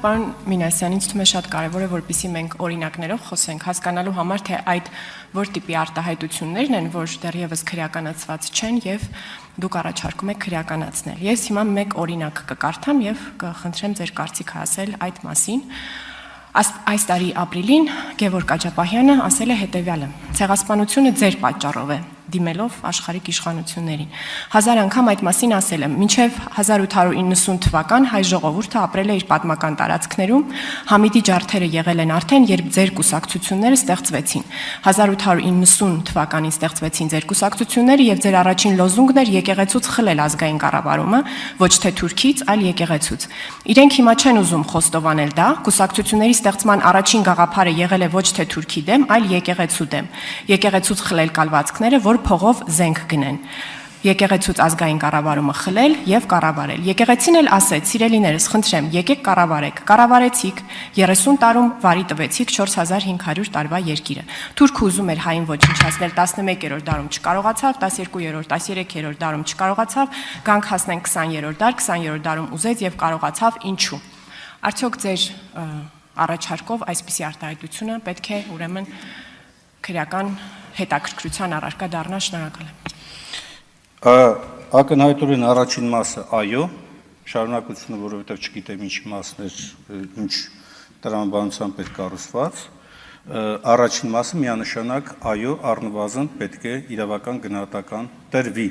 պարոն Մինասյան, ինձ թվում է շատ կարևոր է, որպեսզի մենք օրինակներով խոսենք, հասկանալու համար, թե այդ որ տիպի արտահայտություններն են, որ դեռևս քրեականացված չեն եւ դուք առաջարկում եք քրեականացնել։ Ես հիմա մեկ օրինակ կկարդամ եւ կխնդրեմ ձեր կարծիքը ասել այդ մասին։ Այս տարի ապրիլին Գևորգ Աջապահյանը ասել է հետևյալը. «Ցեղասպանությունը ձեր պատճառով է», դիմելով աշխարհիկ իշխանություններին։ 1000 անգամ այդ մասին ասել եմ։ Մինչև 1890 թվական հայ ժողովուրդը ապրել է իր պատմական տարածքներում, Համիդի ջարդերը եղել են արդեն, երբ ձեր կուսակցությունները ստեղծվեցին։ 1890 թվականին ստեղծվեցին ձեր կուսակցությունները եւ ձեր առաջին լոզունգն էր եկեղեցուց խլել ազգային կառավարումը, ոչ թե Թուրքից, այլ եկեղեցուց։ Իրենք հիմա չեն ուզում խոստովանել դա, կուսակցությունների ստեղծման առաջին գաղափարը եղել է ոչ թե Թուրքի դեմ, այլ եկեղեցու դեմ։ Եկեղեցուց խլել կալվածքները, որ փողով զենք գնեն։ Եկեղեցուց ազգային կառավարումը խլել եւ կառավարել։ Եկեղեցին էլ ասեց. «Սիրելիներս, խնդրեմ, եկեք կառավարեք»։ Կառավարեցիք, 30 տարում վարի տվեցիք 4500 տարվա երկիրը։ Թուրքը ուզում էր հային ոչնչացնել, 11-րդ դարում չկարողացավ, 12-րդ, 13-րդ դարում չկարողացավ, գանք հասնենք 20-րդ դար, 20-րդ դարում ուզեց եւ կարողացավ, ինչու։ Արդյոք ձեր առաջարկով այսպիսի արտահայտությունը պետք է ուրեմն քրեական հետաքրքրության առարկա դառնա։ Շնորհակալ եմ։ Ակնհայտորեն առաջին մասը այո, շարունակությունը, որովհետև չգիտեմ ինչ մասներ, ինչ տրամաբանությամբ է կառուցված, առաջին մասը միանշանակ այո, առնվազն պետք է իրավական գնահատական տրվի։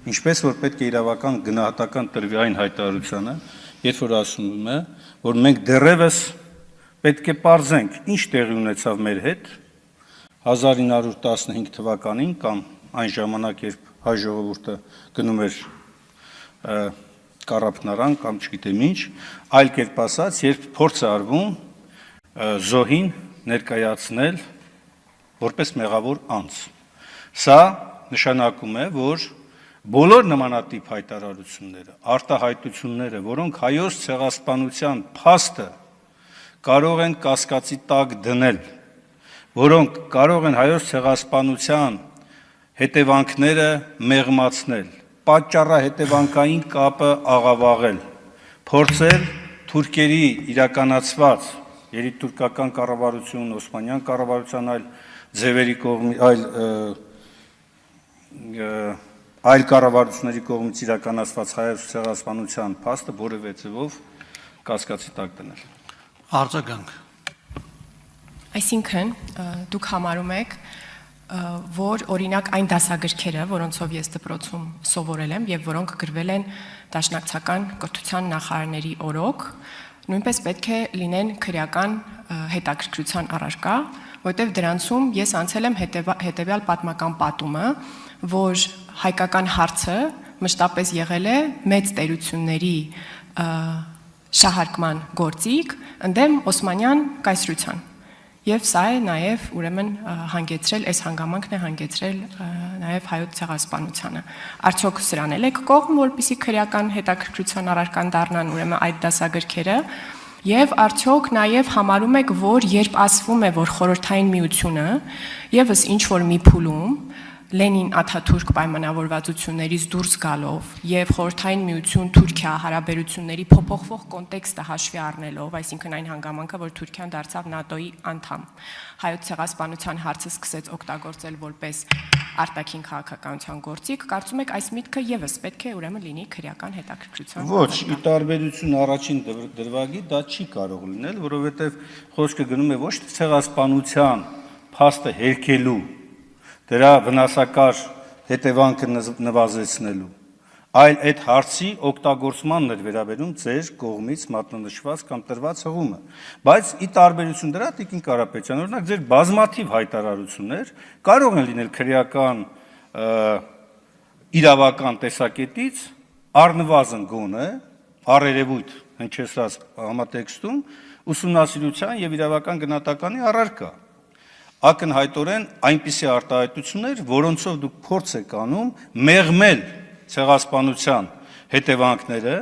Ինչպես որ պետք է իրավական գնահատական տրվի այն հայտարարությանը, երբ որ ասում է, որ մենք դեռևս պետք է պարզենք, ինչ տեղի ունեցավ մեր հետ 1915 թվականին կամ այն ժամանակ, երբ հայ ժողովուրդը գնում էր կառափնարան կամ չգիտեմ ինչ, այլ կերպ ասած, երբ փորձ է արվում զոհին ներկայացնել որպես մեղավոր անձ։ Սա նշանակում է, որ բոլոր նմանատիպ հայտարարությունները, արտահայտությունները, որոնք հայոց ցեղասպանության փաստը կարող են կասկածի տակ դնել, որոնք կարող են հայոց ցեղասպանության հետևանքները մեղմացնել, պատճառահետևանքային կապը աղավաղել, փորձել թուրքերի իրականացված երիտուրկական կառավարություն, օսմանյան կառավարության այլ կառավարությունների կողմից իրականացված հայոց ցեղասպանության փաստը որևէ ձևով կասկածի տակ դնել։ Արձագանք։ Այսինքն դուք համարում եք, որ օրինակ այն դասագրքերը, որոնցով ես դպրոցում սովորել եմ եւ որոնք գրվել են դաշնակցական կրթության նախարարների օրոք, նույնպես պետք է լինեն քրեական հետաքրքրության առարկա, որտեղ դրանցում ես անցել եմ հետեւյալ պատմական պատումը, որ հայկական հարցը մշտապես եղել է մեծ տերությունների շահարկման գործիք ընդդեմ օսմանյան կայսրության։ Եվ սա է նաև ուրեմն հանգեցրել, այս հանգամանքն է հանգեցրել նաև հայոց ցեղասպանությանը։ Արդյոք սրան էլ եք կողմ, որպեսզի քրեական հետաքրքրության առարկան դառնան ուրեմն այդ դասագրքերը, եւ արդյոք նաև համարում եք, որ երբ ասվում է, որ խորհրդային միությունը եւս ինչ որ մի փուլում Լենին-Աթաթուրք պայմանավորվածություններից դուրս գալով եւ խորհրդային միություն Թուրքիա հարաբերությունների փոփոխվող կոնտեքստը հաշվի առնելով, այսինքն այն հանգամանքը, որ Թուրքիան դարձավ ՆԱՏՕ-ի անդամ, հայոց ցեղասպանության հարցը սկսեց օգտագործել որպես արտաքին քաղաքականության գործիք, կարծում եք այս միտքը եւս պետք է ուրեմն լինի քրեական հետաքրքրության։ Ոչ, ի տարբերություն առաջին դրվագի դա չի կարող լինել, որովհետեւ խոսքը գնում է ոչ թե ցեղասպանության փաստը հերքելու դրա վնասակար հետևանքը նվազեցնելու, այլ այդ հարցի օգտագործմանն էր վերաբերում ձեր կողմից մատնանշված կամ տրված հղումը։ Բայց ի տարբերություն դրա, Տիկին Կարապետյան, օրինակ ձեր բազմաթիվ հայտարարություններ կարող են լինել քրեական իրավական տեսակետից առնվազն գոնե առերևույթ հնչեցած համատեքստում ուսումնասիրության եւ իրավական գնահատականի առարկա։ Ակնհայտորեն այնպիսի արտահայտություններ, որոնցով դուք փորձ եք անում մեղմել ցեղասպանության հետևանքները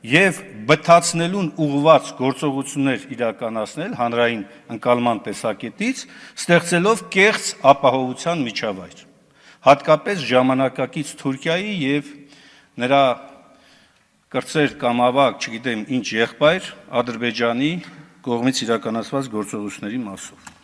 եւ բթացնելուն ուղղված գործողություններ իրականացնել հանրային ընկալման տեսակետից, ստեղծելով կեղծ ապահովության միջավայր, հատկապես ժամանակակից Թուրքիայի եւ նրա կրծեր կամ ավագ, չգիտեմ ինչ եղբայր Ադրբեջանի կողմից իրականացված գործողությունների մասով։